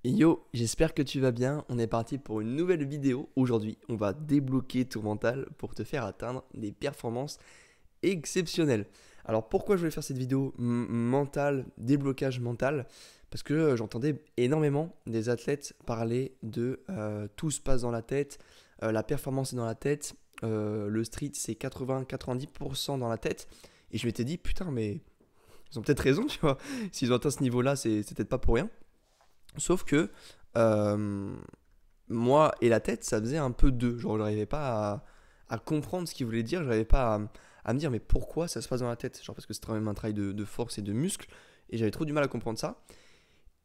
Yo, j'espère que tu vas bien. On est parti pour une nouvelle vidéo. Aujourd'hui, on va débloquer ton mental pour te faire atteindre des performances exceptionnelles. Alors pourquoi je voulais faire cette vidéo mental, déblocage mental? Parce que j'entendais énormément des athlètes parler de tout se passe dans la tête, la performance est dans la tête, le street c'est 80-90% dans la tête. Et je m'étais dit, putain, mais ils ont peut-être raison, tu vois. S'ils ont atteint ce niveau-là, c'est peut-être pas pour rien. Sauf que euh, moi et la tête, ça faisait un peu deux. Genre, j'arrivais pas à comprendre ce qu'il voulait dire. J'arrivais pas à me dire, mais pourquoi ça se passe dans la tête? Genre, parce que c'était quand même un travail de force et de muscle. Et j'avais trop du mal à comprendre ça.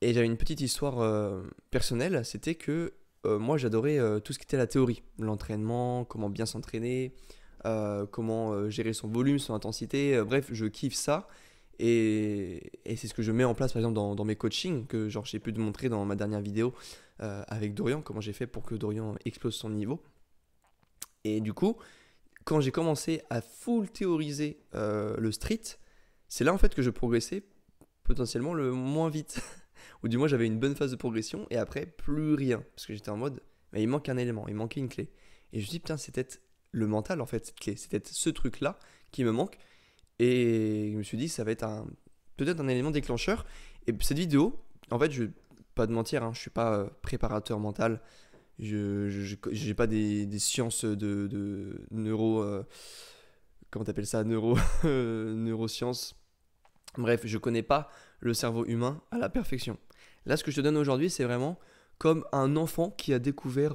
Et j'avais une petite histoire personnelle. C'était que moi, j'adorais tout ce qui était la théorie. L'entraînement, comment bien s'entraîner, comment gérer son volume, son intensité. Bref, je kiffe ça. Et c'est ce que je mets en place par exemple dans mes coachings, que genre j'ai pu te montrer dans ma dernière vidéo avec Dorian, comment j'ai fait pour que Dorian explose son niveau. Et du coup, quand j'ai commencé à full théoriser le street, c'est là en fait que je progressais potentiellement le moins vite. Ou du moins j'avais une bonne phase de progression et après plus rien. Parce que j'étais en mode, mais il manque un élément, il manquait une clé. Et je me suis dit, putain, c'est peut-être le mental en fait, cette clé. C'est peut-être ce truc-là qui me manque. Et je me suis dit, ça va être peut-être un élément déclencheur. Et cette vidéo, en fait, je vais pas te mentir, hein, je suis pas préparateur mental. Je j'ai pas des sciences de neuro. Comment t'appelles ça? Neurosciences. Bref, je connais pas le cerveau humain à la perfection. Là, ce que je te donne aujourd'hui, c'est vraiment comme un enfant qui a découvert,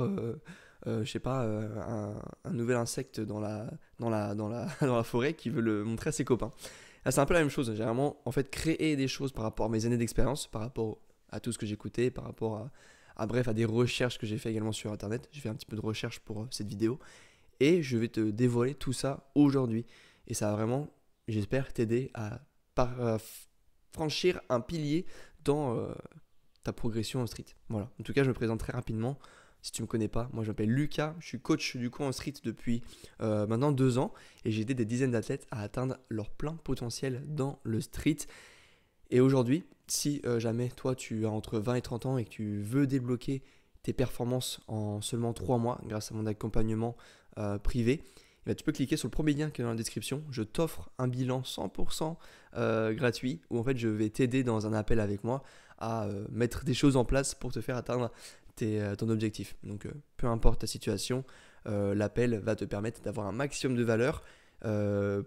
je sais pas, un nouvel insecte dans la forêt qui veut le montrer à ses copains. Là, c'est un peu la même chose. J'ai vraiment en fait créé des choses par rapport à mes années d'expérience, par rapport à tout ce que j'écoutais, par rapport bref, à des recherches que j'ai fait également sur Internet. J'ai fait un petit peu de recherche pour cette vidéo et je vais te dévoiler tout ça aujourd'hui. Et ça va vraiment, j'espère, t'aider à franchir un pilier dans ta progression en street. Voilà. En tout cas, je me présente très rapidement. Si tu ne me connais pas, moi je m'appelle Lucas, je suis coach du coup en street depuis maintenant 2 ans et j'ai aidé des dizaines d'athlètes à atteindre leur plein potentiel dans le street. Et aujourd'hui, si jamais toi tu as entre 20 et 30 ans et que tu veux débloquer tes performances en seulement 3 mois grâce à mon accompagnement privé, eh ben, tu peux cliquer sur le premier lien qui est dans la description. Je t'offre un bilan 100% gratuit où en fait je vais t'aider dans un appel avec moi à mettre des choses en place pour te faire atteindre ton objectif. Donc peu importe ta situation, l'appel va te permettre d'avoir un maximum de valeur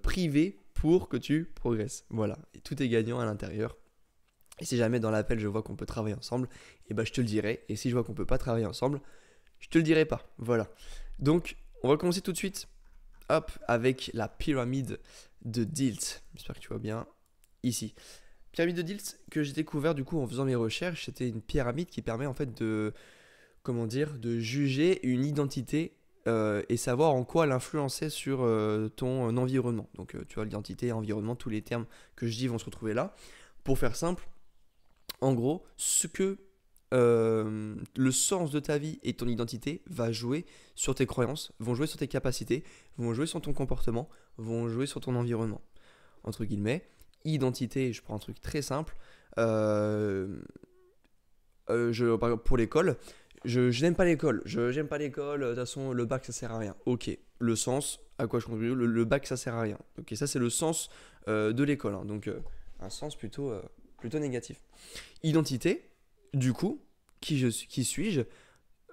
privée pour que tu progresses. Voilà, et tout est gagnant à l'intérieur. Et si jamais dans l'appel je vois qu'on peut travailler ensemble, et ben je te le dirai. Et si je vois qu'on peut pas travailler ensemble, je te le dirai pas. Voilà. Donc on va commencer tout de suite. Hop, avec la pyramide de Dilt. J'espère que tu vois bien ici. Pyramide de Dilt que j'ai découvert du coup en faisant mes recherches, c'était une pyramide qui permet en fait de, comment dire, de juger une identité et savoir en quoi elle influençait sur ton environnement. Donc tu vois, l'identité, environnement, tous les termes que je dis vont se retrouver là. Pour faire simple, en gros, ce que le sens de ta vie et ton identité va jouer sur tes croyances, vont jouer sur tes capacités, vont jouer sur ton comportement, vont jouer sur ton environnement. Entre guillemets, identité, je prends un truc très simple. Par exemple, pour l'école, je n'aime pas l'école. J'aime pas l'école. De toute façon, le bac ça sert à rien. Ok. Le sens, à quoi je contribue? Le bac ça sert à rien. Ok, ça c'est le sens de l'école, hein. Donc un sens plutôt négatif. Identité, du coup, qui suis-je?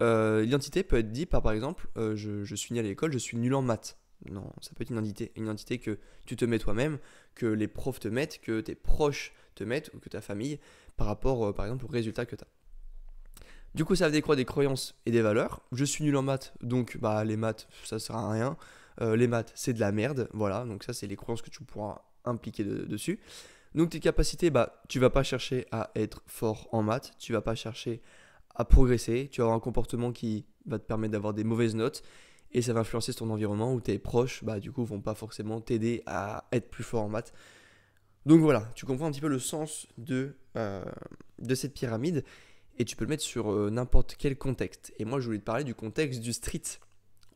L'identité peut être dit par exemple, je suis né à l'école, je suis nul en maths. Non, ça peut être une identité que tu te mets toi-même, que les profs te mettent, que tes proches te mettent, ou que ta famille, par rapport, par exemple, aux résultats que tu as. Du coup, ça va décroître des croyances et des valeurs. Je suis nul en maths, donc bah, les maths, ça sert à rien. Les maths, c'est de la merde. Voilà, donc ça, c'est les croyances que tu pourras impliquer dessus. Donc tes capacités, bah, tu vas pas chercher à être fort en maths, tu vas pas chercher à progresser, tu vas avoir un comportement qui va te permettre d'avoir des mauvaises notes et ça va influencer sur ton environnement où tes proches, bah, du coup, vont pas forcément t'aider à être plus fort en maths. Donc voilà, tu comprends un petit peu le sens de cette pyramide et tu peux le mettre sur n'importe quel contexte. Et moi, je voulais te parler du contexte du street.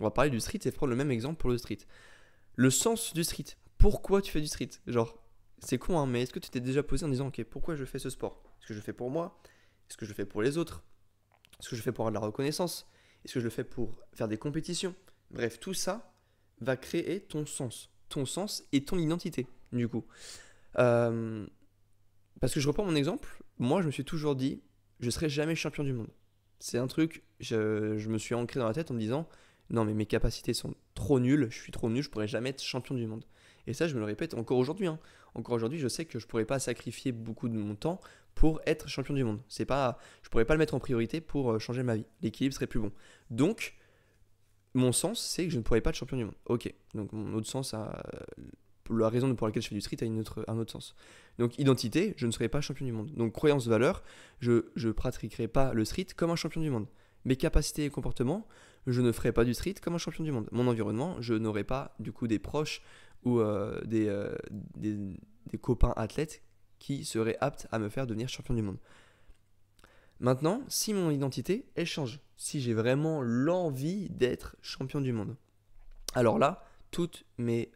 On va parler du street et prendre le même exemple pour le street. Le sens du street. Pourquoi tu fais du street? Genre, c'est con, hein, mais est-ce que tu t'es déjà posé en disant, ok, pourquoi je fais ce sport? Est-ce que je le fais pour moi? Est-ce que je le fais pour les autres? Est-ce que je le fais pour avoir de la reconnaissance? Est-ce que je le fais pour faire des compétitions? Bref, tout ça va créer ton sens. Ton sens et ton identité, du coup. Euh, Parce que je reprends mon exemple, moi je me suis toujours dit, je serai jamais champion du monde. C'est un truc, je me suis ancré dans la tête en me disant, non mais mes capacités sont trop nulles, je suis trop nul, je pourrais jamais être champion du monde. Et ça je me le répète encore aujourd'hui, hein. Encore aujourd'hui je sais que je pourrais pas sacrifier beaucoup de mon temps pour être champion du monde. C'est pas, je pourrais pas le mettre en priorité pour changer ma vie. L'équilibre serait plus bon. Donc mon sens c'est que je ne pourrais pas être champion du monde. Ok, donc mon autre sens la raison pour laquelle je fais du street a un autre sens. Donc identité, je ne serai pas champion du monde. Donc croyance, valeur, je ne pratiquerai pas le street comme un champion du monde. Mes capacités et comportements, je ne ferai pas du street comme un champion du monde. Mon environnement, je n'aurai pas du coup des proches ou des copains athlètes qui seraient aptes à me faire devenir champion du monde. Maintenant, si mon identité, elle change, si j'ai vraiment l'envie d'être champion du monde, alors là, toutes mes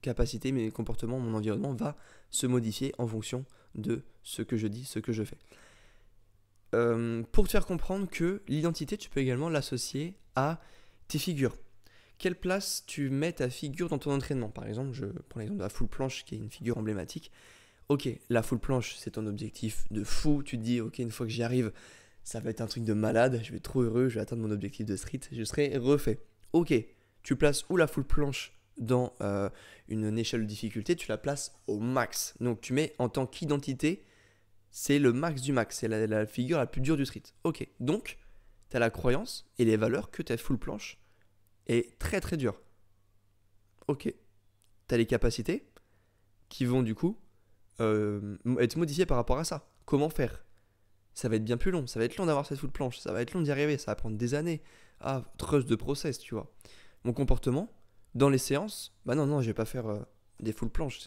capacités, mes comportements, mon environnement va se modifier en fonction de ce que je dis, ce que je fais. Pour te faire comprendre que l'identité, tu peux également l'associer à tes figures. Quelle place tu mets ta figure dans ton entraînement? Par exemple, je prends l'exemple de la full planche qui est une figure emblématique. Ok, la full planche, c'est ton objectif de fou. Tu te dis, ok, une fois que j'y arrive, ça va être un truc de malade. Je vais être trop heureux, je vais atteindre mon objectif de street. Je serai refait. Ok, tu places où la full planche dans une échelle de difficulté? Tu la places au max. Donc tu mets en tant qu'identité, c'est le max du max. C'est la figure la plus dure du street. Ok, donc tu as la croyance et les valeurs que ta full planche est très très dure. Ok, tu as les capacités qui vont du coup être modifiées par rapport à ça. Comment faire? Ça va être bien plus long. Ça va être long d'avoir cette full planche. Ça va être long d'y arriver. Ça va prendre des années. Ah, trust de process, tu vois. Mon comportement, dans les séances, bah non, je vais pas faire des full planches.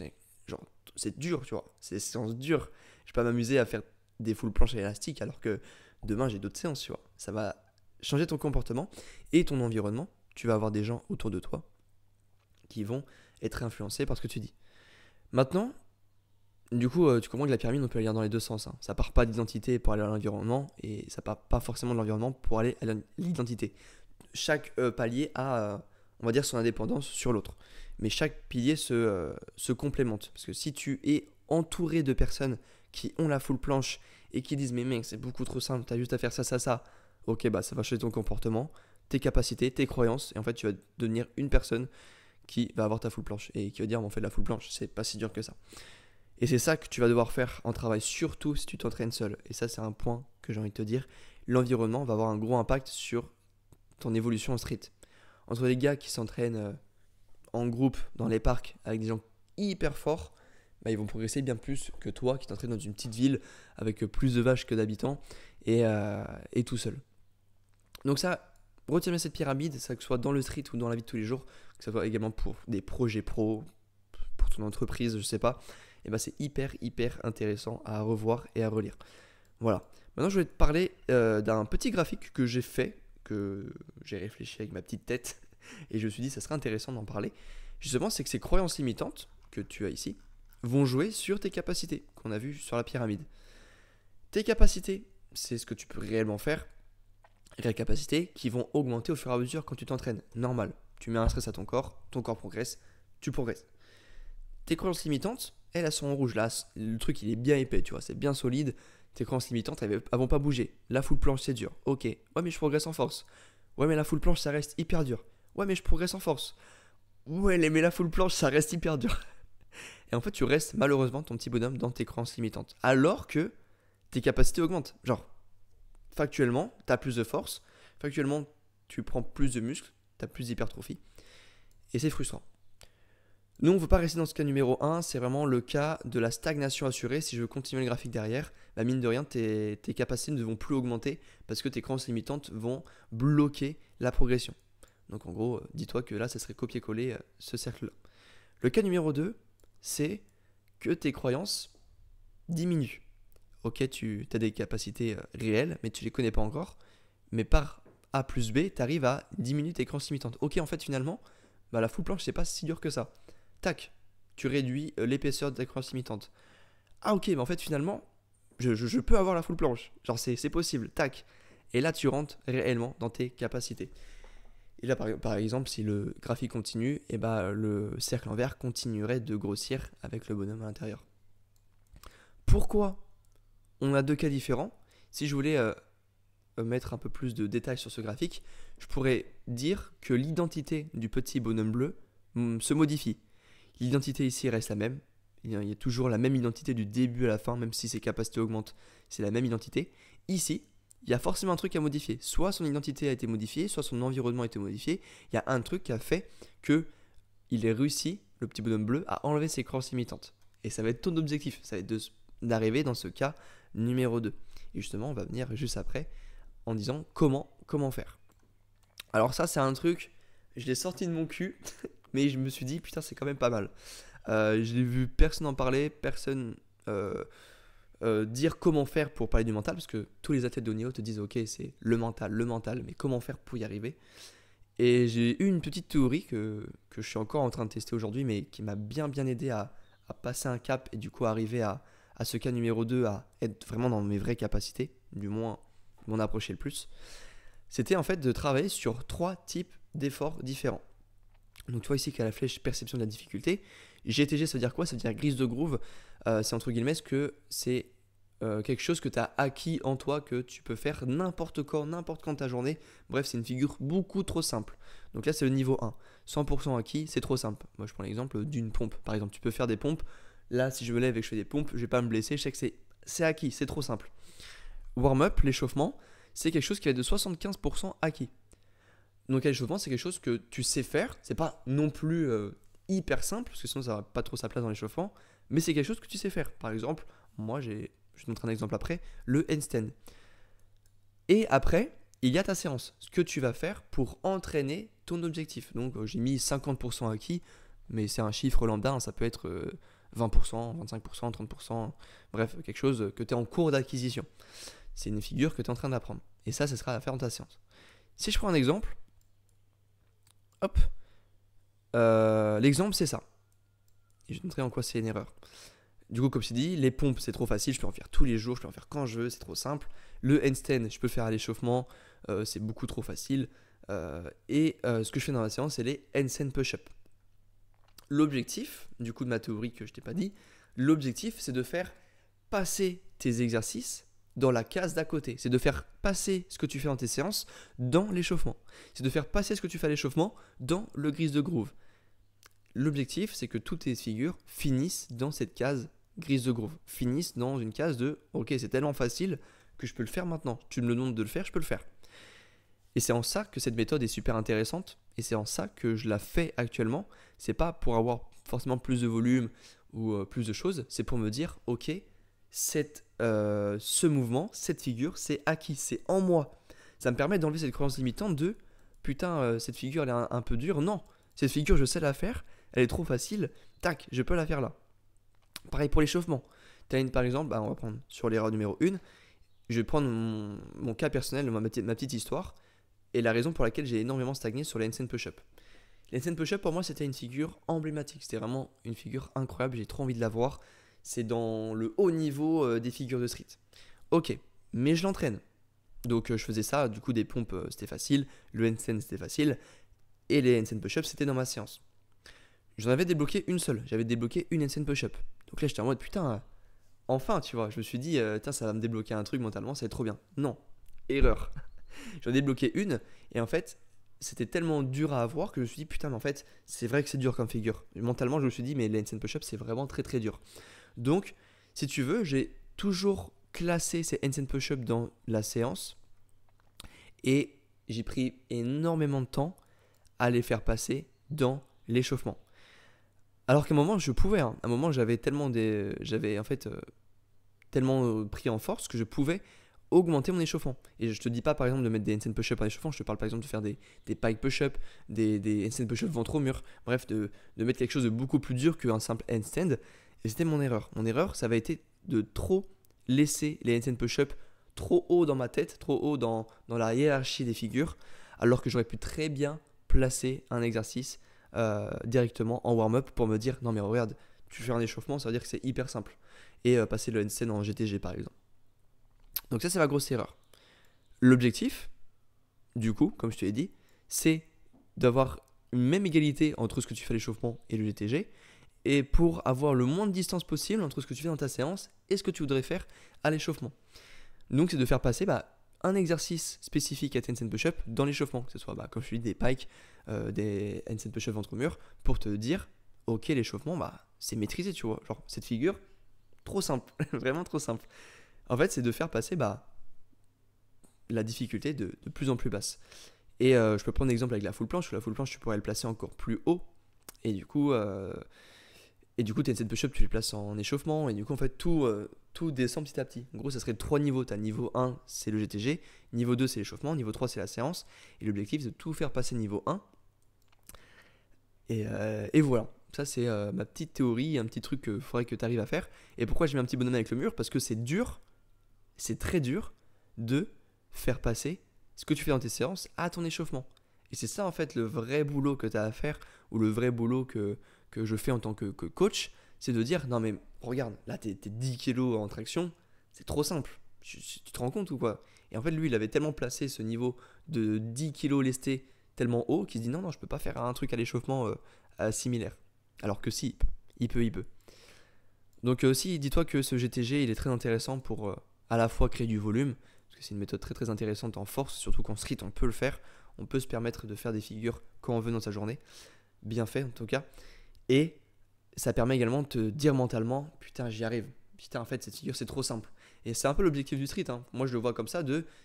C'est dur, tu vois. C'est des séances dures. Je vais pas m'amuser à faire des full planches à l'élastique alors que demain j'ai d'autres séances, tu vois. Ça va changer ton comportement et ton environnement. Tu vas avoir des gens autour de toi qui vont être influencés par ce que tu dis. Maintenant, du coup, tu comprends que la pyramide, on peut la lire dans les deux sens, hein. Ça part pas d'identité pour aller à l'environnement et ça part pas forcément de l'environnement pour aller à l'identité. Chaque palier a, on va dire, son indépendance sur l'autre. Mais chaque pilier se complémente. Parce que si tu es entouré de personnes qui ont la full planche et qui disent mais mec, c'est beaucoup trop simple, t'as juste à faire ça, ok, bah ça va changer ton comportement, tes capacités, tes croyances, et en fait tu vas devenir une personne qui va avoir ta full planche et qui va dire, on fait de la full planche, c'est pas si dur que ça. Et c'est ça que tu vas devoir faire en travail, surtout si tu t'entraînes seul. Et ça, c'est un point que j'ai envie de te dire. L'environnement va avoir un gros impact sur ton évolution en street. Entre les gars qui s'entraînent en groupe dans les parcs avec des gens hyper forts, bah, ils vont progresser bien plus que toi qui t'entraînes dans une petite ville avec plus de vaches que d'habitants et tout seul. Donc ça, retiens bien cette pyramide, ça que ce soit dans le street ou dans la vie de tous les jours, que ce soit également pour des projets pro, pour ton entreprise, je sais pas, et bah c'est hyper intéressant à revoir et à relire. Voilà. Maintenant, je vais te parler d'un petit graphique que j'ai fait, que j'ai réfléchi avec ma petite tête, et je me suis dit ça serait intéressant d'en parler. Justement, c'est que ces croyances limitantes que tu as ici vont jouer sur tes capacités qu'on a vues sur la pyramide. Tes capacités, c'est ce que tu peux réellement faire, les capacités qui vont augmenter au fur et à mesure quand tu t'entraînes. Normal. Tu mets un stress à ton corps progresse, tu progresses. Tes croyances limitantes, elles sont en rouge. Là, le truc, il est bien épais, tu vois, c'est bien solide. Tes croyances limitantes, elles vont pas bouger. La full planche, c'est dur. Ok. Ouais, mais je progresse en force. Ouais, mais la full planche, ça reste hyper dur. Ouais, mais je progresse en force. Ouais, mais la full planche, ça reste hyper dur. Et en fait, tu restes malheureusement ton petit bonhomme dans tes croyances limitantes. Alors que tes capacités augmentent. Genre, factuellement, tu as plus de force. Factuellement, tu prends plus de muscles. Tu as plus d'hypertrophie. Et c'est frustrant. Nous, on ne veut pas rester dans ce cas numéro 1, c'est vraiment le cas de la stagnation assurée. Si je veux continuer le graphique derrière, bah mine de rien, tes capacités ne vont plus augmenter parce que tes croyances limitantes vont bloquer la progression. Donc en gros, dis-toi que là, ça serait copier-coller ce cercle-là. Le cas numéro 2, c'est que tes croyances diminuent. Ok, tu as des capacités réelles, mais tu ne les connais pas encore. Mais par A plus B, tu arrives à diminuer tes croyances limitantes. Ok, en fait, finalement, bah, la full planche, c'est pas si dur que ça. Tac, tu réduis l'épaisseur de ta croyance limitante. Ah ok, mais en fait finalement, je peux avoir la full planche. Genre c'est possible, tac. Et là, tu rentres réellement dans tes capacités. Et là, par exemple, si le graphique continue, et bah, le cercle en vert continuerait de grossir avec le bonhomme à l'intérieur. Pourquoi on a deux cas différents? Si je voulais mettre un peu plus de détails sur ce graphique, je pourrais dire que l'identité du petit bonhomme bleu se modifie. L'identité ici reste la même. Il y a toujours la même identité du début à la fin, même si ses capacités augmentent, c'est la même identité. Ici, il y a forcément un truc à modifier. Soit son identité a été modifiée, soit son environnement a été modifié. Il y a un truc qui a fait qu'il ait réussi, le petit bonhomme bleu, à enlever ses croyances limitantes. Et ça va être ton objectif, ça va être d'arriver dans ce cas numéro 2. Et justement, on va venir juste après en disant comment faire. Alors ça, c'est un truc, je l'ai sorti de mon cul, mais je me suis dit, putain, c'est quand même pas mal. Je l'ai vu personne en parler, personne dire comment faire pour parler du mental, parce que tous les athlètes de haut niveau te disent, ok, c'est le mental, mais comment faire pour y arriver? Et j'ai eu une petite théorie que je suis encore en train de tester aujourd'hui, mais qui m'a bien aidé à passer un cap et du coup arriver à ce cas numéro 2, à être vraiment dans mes vraies capacités, du moins m'en approcher le plus. C'était en fait de travailler sur 3 types d'efforts différents. Donc tu vois ici qu'il y a la flèche perception de la difficulté. GTG, ça veut dire quoi? Ça veut dire grise de groove. C'est entre guillemets que c'est quelque chose que tu as acquis en toi, que tu peux faire n'importe quand de ta journée. Bref, c'est une figure beaucoup trop simple. Donc là, c'est le niveau 1. 100% acquis, c'est trop simple. Moi, je prends l'exemple d'une pompe. Par exemple, tu peux faire des pompes. Là, si je me lève et que je fais des pompes, je vais pas me blesser. Je sais que c'est acquis, c'est trop simple. Warm-up, l'échauffement, c'est quelque chose qui va être de 75% acquis. Donc l'échauffement, c'est quelque chose que tu sais faire. C'est pas non plus hyper simple, parce que sinon ça va pas trop sa place dans l'échauffement, mais c'est quelque chose que tu sais faire. Par exemple, moi, je te montre un exemple après, le handstand. Et après, il y a ta séance, ce que tu vas faire pour entraîner ton objectif. Donc j'ai mis 50% acquis, mais c'est un chiffre lambda, hein, ça peut être 20%, 25%, 30%, bref, quelque chose que tu es en cours d'acquisition. C'est une figure que tu es en train d'apprendre. Et ça sera à faire dans ta séance. Si je prends un exemple, hop, l'exemple c'est ça. Et je vais te montrer en quoi c'est une erreur. Du coup, comme je t'ai dit, les pompes c'est trop facile, je peux en faire tous les jours, je peux en faire quand je veux, c'est trop simple. Le handstand, je peux le faire à l'échauffement, c'est beaucoup trop facile. Ce que je fais dans la séance, c'est les handstand push-up. L'objectif, du coup de ma théorie que je t'ai pas dit, l'objectif c'est de faire passer tes exercices dans la case d'à côté. C'est de faire passer ce que tu fais dans tes séances dans l'échauffement. C'est de faire passer ce que tu fais à l'échauffement dans le grise de groove. L'objectif, c'est que toutes tes figures finissent dans cette case grise de groove. Finissent dans une case de « Ok, c'est tellement facile que je peux le faire maintenant. Tu me le demandes de le faire, je peux le faire. » Et c'est en ça que cette méthode est super intéressante. Et c'est en ça que je la fais actuellement. C'est pas pour avoir forcément plus de volume ou plus de choses. C'est pour me dire « Ok, ce mouvement, cette figure, c'est acquis, c'est en moi. » Ça me permet d'enlever cette croyance limitante de « Putain, cette figure, elle est un peu dure. » Non, cette figure, je sais la faire. Elle est trop facile. Tac, je peux la faire là. Pareil pour l'échauffement. Par exemple, on va prendre sur l'erreur numéro 1. Je vais prendre mon cas personnel, ma petite histoire. Et la raison pour laquelle j'ai énormément stagné sur les handstand push-up. Les handstand push-up, pour moi, c'était une figure emblématique. C'était vraiment une figure incroyable. J'ai trop envie de la voir. C'est dans le haut niveau des figures de street. Ok, mais je l'entraîne. Donc je faisais ça, du coup des pompes c'était facile, le handstand c'était facile, et les handstand push-up c'était dans ma séance. J'en avais débloqué une seule, j'avais débloqué une handstand push-up. Donc là j'étais en mode putain, enfin tu vois, je me suis dit, tiens ça va me débloquer un truc mentalement, ça va être trop bien. Non, erreur. J'en ai débloqué une, et en fait c'était tellement dur à avoir que je me suis dit putain mais en fait c'est vrai que c'est dur comme figure. Mentalement je me suis dit mais les handstand push-up c'est vraiment très très dur. Donc si tu veux, j'ai toujours classé ces handstand push-up dans la séance et j'ai pris énormément de temps à les faire passer dans l'échauffement. Alors qu'à un moment je pouvais, à un moment j'avais tellement tellement pris en force que je pouvais augmenter mon échauffement. Et je te dis pas par exemple de mettre des handstand push-up en échauffement, je te parle par exemple de faire des pike push-up, des handstand push-up ventre au mur, bref de mettre quelque chose de beaucoup plus dur qu'un simple handstand. Et c'était mon erreur. Mon erreur, ça avait été de trop laisser les handstand push-up trop haut dans ma tête, trop haut dans la hiérarchie des figures, alors que j'aurais pu très bien placer un exercice directement en warm-up pour me dire non mais regarde, tu fais un échauffement, ça veut dire que c'est hyper simple. Et passer le handstand en GTG par exemple. Donc ça c'est ma grosse erreur. L'objectif, du coup, comme je te l'ai dit, c'est d'avoir une même égalité entre ce que tu fais à l'échauffement et le GTG, et pour avoir le moins de distance possible entre ce que tu fais dans ta séance et ce que tu voudrais faire à l'échauffement. Donc c'est de faire passer un exercice spécifique à tes handstand push-up dans l'échauffement, que ce soit comme je te dis des pikes, des handstand push-up ventre mur, pour te dire ok, l'échauffement c'est maîtrisé, tu vois, genre cette figure trop simple, vraiment trop simple. En fait c'est de faire passer la difficulté de plus en plus basse. Et je peux prendre un exemple avec la full planche. La full planche, tu pourrais le placer encore plus haut. Et du coup, tes handstand push-up, tu les places en échauffement. Et du coup, en fait, tout descend petit à petit. En gros, ça serait 3 niveaux. Tu as niveau 1, c'est le GTG. Niveau 2, c'est l'échauffement. Niveau 3, c'est la séance. Et l'objectif, c'est de tout faire passer niveau 1. Et voilà. Ça, c'est ma petite théorie, un petit truc qu'il faudrait que tu arrives à faire. Et pourquoi j'ai mis un petit bonhomme avec le mur? Parce que c'est dur, c'est très dur de faire passer ce que tu fais dans tes séances à ton échauffement. Et c'est ça en fait le vrai boulot que tu as à faire, ou le vrai boulot que je fais en tant que coach, c'est de dire non mais regarde, là t'es 10 kilos en traction, c'est trop simple, tu te rends compte ou quoi? Et en fait lui il avait tellement placé ce niveau de 10 kilos lesté tellement haut qu'il se dit non je peux pas faire un truc à l'échauffement similaire. Alors que si, il peut. Donc aussi dis-toi que ce GTG il est très intéressant pour à la fois créer du volume, parce que c'est une méthode très très intéressante en force, surtout qu'en street on peut le faire, on peut se permettre de faire des figures quand on veut dans sa journée, bien fait en tout cas, et ça permet également de te dire mentalement, putain j'y arrive, putain en fait cette figure c'est trop simple, et c'est un peu l'objectif du street, hein. Moi je le vois comme ça,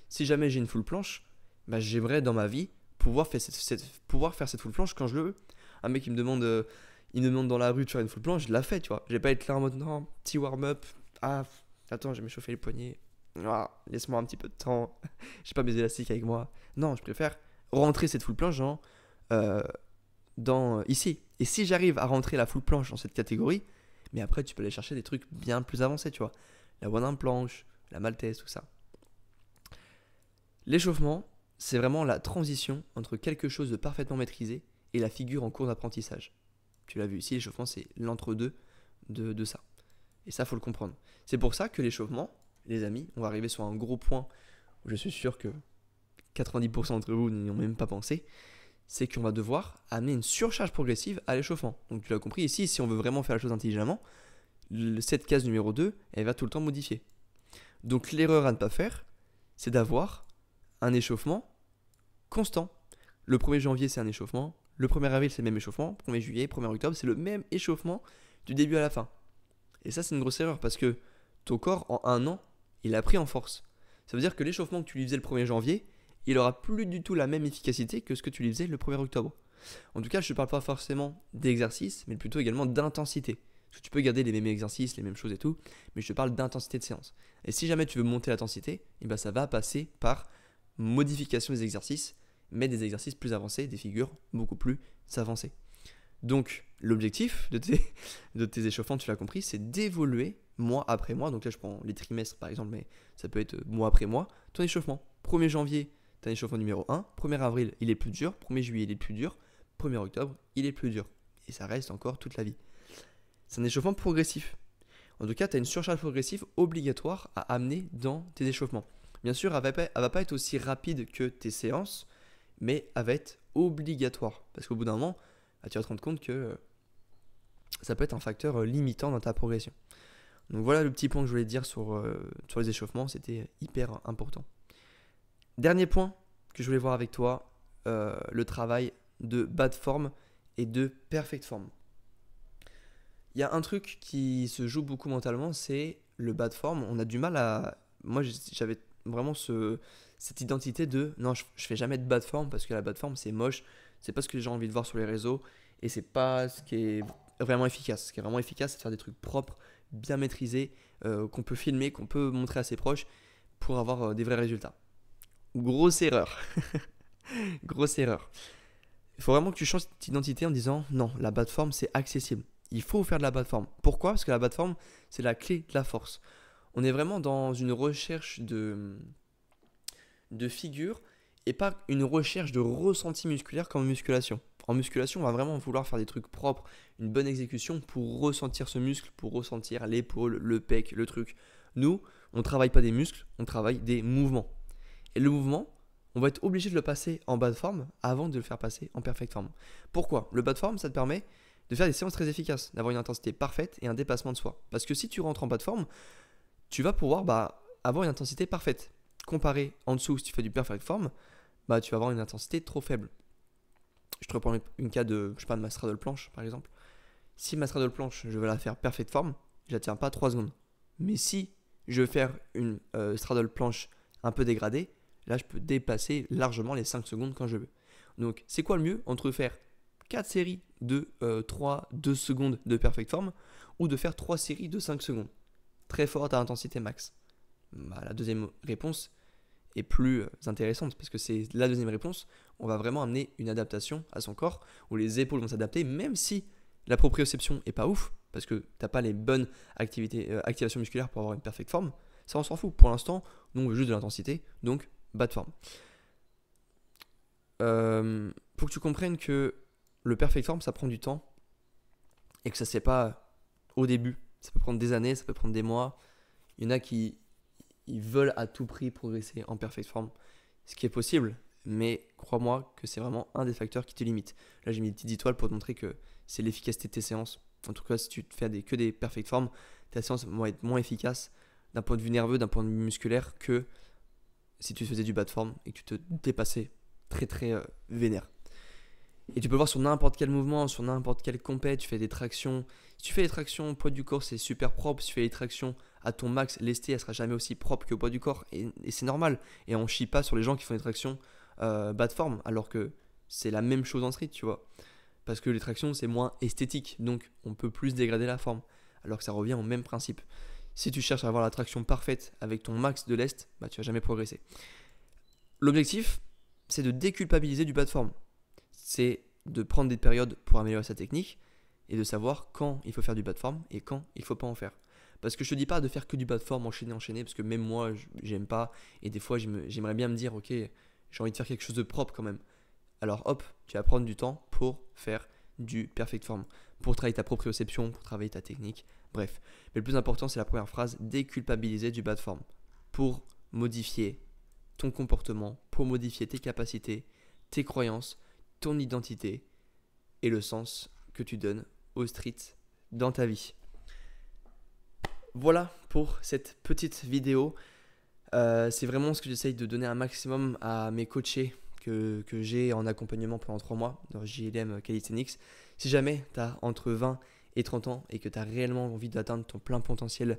si jamais j'ai une full planche, j'aimerais dans ma vie pouvoir faire cette full planche quand je le veux. Un mec il me demande dans la rue de faire une full planche, je la fais, tu vois, je vais pas être là en mode non, petit warm-up, attends, je vais m'échauffer les poignets. Laisse-moi un petit peu de temps. J'ai pas mes élastiques avec moi. Non, je préfère rentrer cette full planche ici. Et si j'arrive à rentrer la full planche dans cette catégorie, mais après tu peux aller chercher des trucs bien plus avancés, tu vois. La one arm planche, la maltaise, tout ça. L'échauffement, c'est vraiment la transition entre quelque chose de parfaitement maîtrisé et la figure en cours d'apprentissage. Tu l'as vu ici, l'échauffement c'est l'entre-deux de ça. Et ça, faut le comprendre. C'est pour ça que l'échauffement, les amis, on va arriver sur un gros point où je suis sûr que 90% d'entre vous n'y ont même pas pensé, c'est qu'on va devoir amener une surcharge progressive à l'échauffement. Donc tu l'as compris, ici, si on veut vraiment faire la chose intelligemment, cette case numéro 2, elle va tout le temps modifier. Donc l'erreur à ne pas faire, c'est d'avoir un échauffement constant. Le 1er janvier, c'est un échauffement. Le 1er avril, c'est le même échauffement. 1er juillet, 1er octobre, c'est le même échauffement du début à la fin. Et ça, c'est une grosse erreur parce que ton corps, en un an, il a pris en force. Ça veut dire que l'échauffement que tu lui faisais le 1er janvier, il aura plus du tout la même efficacité que ce que tu lui faisais le 1er octobre. En tout cas, je ne parle pas forcément d'exercice, mais plutôt également d'intensité. Parce que tu peux garder les mêmes exercices, les mêmes choses et tout, mais je te parle d'intensité de séance. Et si jamais tu veux monter l'intensité, ça va passer par modification des exercices, mais des exercices plus avancés, des figures beaucoup plus avancées. Donc, l'objectif de tes échauffements, tu l'as compris, c'est d'évoluer mois après mois. Donc là, je prends les trimestres par exemple, mais ça peut être mois après mois. Ton échauffement, 1er janvier, tu as un échauffement numéro 1. 1er avril, il est plus dur. 1er juillet, il est plus dur. 1er octobre, il est plus dur. Et ça reste encore toute la vie. C'est un échauffement progressif. En tout cas, tu as une surcharge progressive obligatoire à amener dans tes échauffements. Bien sûr, elle va pas être aussi rapide que tes séances, mais elle va être obligatoire. Parce qu'au bout d'un moment, tu vas te rendre compte que ça peut être un facteur limitant dans ta progression. Donc voilà le petit point que je voulais dire sur les échauffements, c'était hyper important. Dernier point que je voulais voir avec toi, le travail de bas de forme et de perfect form. Il y a un truc qui se joue beaucoup mentalement, c'est le bas de forme. On a du mal à... Moi, j'avais vraiment cette identité de non, je fais jamais de bas de forme parce que la bas de forme, c'est moche. C'est pas ce que les gens ont envie de voir sur les réseaux et c'est pas ce qui est vraiment efficace. Ce qui est vraiment efficace, c'est de faire des trucs propres, bien maîtrisés, qu'on peut filmer, qu'on peut montrer à ses proches pour avoir des vrais résultats. Grosse erreur. Grosse erreur. Il faut vraiment que tu changes cette identité en disant non, la bas de forme, c'est accessible. Il faut faire de la bas de forme. Pourquoi? Parce que la bas de forme, c'est la clé de la force. On est vraiment dans une recherche de figure et pas une recherche de ressenti musculaire comme en musculation. En musculation, on va vraiment vouloir faire des trucs propres, une bonne exécution pour ressentir ce muscle, pour ressentir l'épaule, le pec, le truc. Nous, on ne travaille pas des muscles, on travaille des mouvements. Et le mouvement, on va être obligé de le passer en bas de forme avant de le faire passer en perfect form. Pourquoi? Le bas de forme, ça te permet de faire des séances très efficaces, d'avoir une intensité parfaite et un dépassement de soi. Parce que si tu rentres en bas de forme, tu vas pouvoir avoir une intensité parfaite. Comparé en dessous, si tu fais du perfect form, tu vas avoir une intensité trop faible. Je te reprends une cas de ma straddle planche par exemple. Si ma straddle planche, je veux la faire perfect form, je la tiens pas 3 secondes. Mais si je veux faire une straddle planche un peu dégradée, là je peux dépasser largement les 5 secondes quand je veux. Donc c'est quoi le mieux entre faire 4 séries de 2 secondes de perfect form ou de faire 3 séries de 5 secondes très forte à intensité max? La deuxième réponse est plus intéressante parce que c'est la deuxième réponse, on va vraiment amener une adaptation à son corps où les épaules vont s'adapter même si la proprioception est pas ouf parce que t'as pas les bonnes activations musculaires pour avoir une perfect form. Ça on s'en fout pour l'instant, nous on veut juste de l'intensité, donc bas de forme. Faut que tu comprennes que le perfect form ça prend du temps et que ça se fait pas au début, ça peut prendre des années, ça peut prendre des mois. Il y en a qui ils veulent à tout prix progresser en perfect form, ce qui est possible, mais crois-moi que c'est vraiment un des facteurs qui te limite. Là j'ai mis des petites étoiles pour te montrer que c'est l'efficacité de tes séances. En tout cas si tu te fais que des perfect form, ta séance va être moins efficace d'un point de vue nerveux, d'un point de vue musculaire que si tu faisais du bas de forme et que tu te dépassais très vénère. Et tu peux voir sur n'importe quel mouvement, sur n'importe quel compét, tu fais des tractions. Si tu fais des tractions au poids du corps, c'est super propre. Si tu fais des tractions à ton max, l'esté, elle sera jamais aussi propre qu'au poids du corps. Et c'est normal. Et on chie pas sur les gens qui font des tractions bas de forme, alors que c'est la même chose en street, tu vois. Parce que les tractions, c'est moins esthétique. Donc, on peut plus dégrader la forme. Alors que ça revient au même principe. Si tu cherches à avoir la traction parfaite avec ton max de lest, tu vas jamais progresser. L'objectif, c'est de déculpabiliser du bas de forme. C'est de prendre des périodes pour améliorer sa technique et de savoir quand il faut faire du bas de forme et quand il ne faut pas en faire. Parce que je te dis pas de faire que du bas de forme, enchaîner, parce que même moi, j'aime pas. Et des fois, j'aimerais bien me dire, ok, j'ai envie de faire quelque chose de propre quand même. Alors hop, tu vas prendre du temps pour faire du perfect form, pour travailler ta proprioception, pour travailler ta technique, bref. Mais le plus important, c'est la première phrase, déculpabiliser du bas de forme, pour modifier ton comportement, pour modifier tes capacités, tes croyances, ton identité et le sens que tu donnes au street dans ta vie. Voilà pour cette petite vidéo. C'est vraiment ce que j'essaye de donner un maximum à mes coachés que j'ai en accompagnement pendant 3 mois dans JLM Calisthenics. Si jamais tu as entre 20 et 30 ans et que tu as réellement envie d'atteindre ton plein potentiel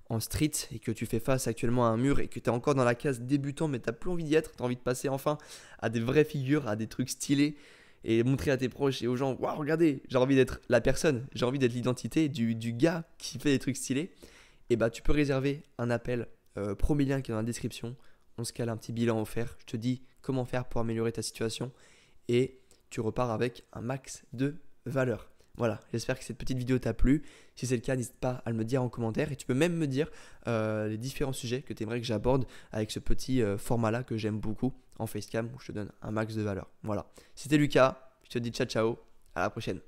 en street et que tu fais face actuellement à un mur et que tu es encore dans la case débutant mais tu n'as plus envie d'y être, tu as envie de passer enfin à des vraies figures, à des trucs stylés et montrer à tes proches et aux gens, waouh, regardez, j'ai envie d'être la personne, j'ai envie d'être l'identité du gars qui fait des trucs stylés, et tu peux réserver un appel premier lien qui est dans la description. On se cale un petit bilan offert, je te dis comment faire pour améliorer ta situation et tu repars avec un max de valeur. Voilà, j'espère que cette petite vidéo t'a plu. Si c'est le cas, n'hésite pas à le me dire en commentaire et tu peux même me dire les différents sujets que tu aimerais que j'aborde avec ce petit format-là que j'aime beaucoup en facecam où je te donne un max de valeur. Voilà, c'était Lucas, je te dis ciao, à la prochaine.